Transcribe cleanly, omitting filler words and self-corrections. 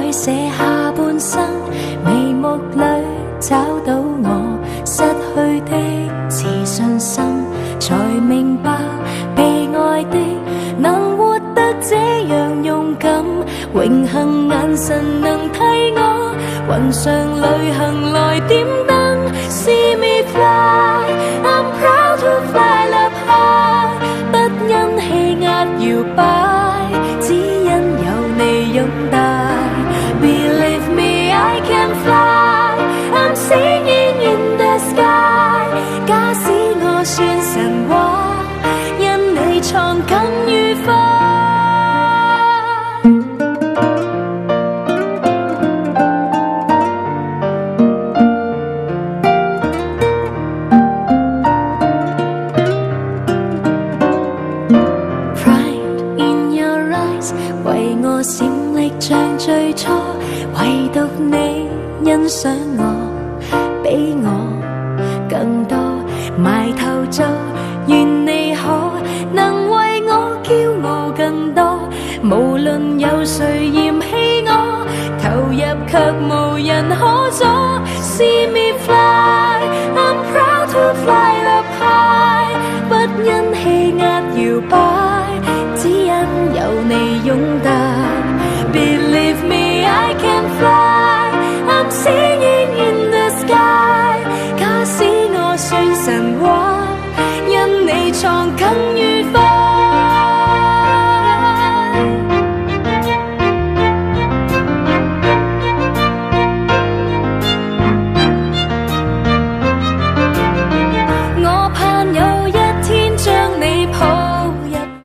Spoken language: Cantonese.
改寫下半生，眉目裏找到我失去的自信心，才明白被愛的能活得這樣勇敢，榮幸眼神能替我雲上旅行來點燈。See me fly, I'm proud to fly up high， 不因氣壓搖擺，只因有你擁戴。Believe me, I can fly, I'm singing in the sky。 假使我算神話，因你創更愉快。為我閃力像最初，唯獨你欣賞我，比我更多。埋頭做，願你可能為我驕傲更多。無論有誰嫌棄我，投入卻無人可阻。See me fly, I'm proud to fly up high， 不因氣壓搖擺，只因有你擁戴。Believe me, I can fly, I'm singing in the sky。 假使我算神話，因你創更愉快。我盼有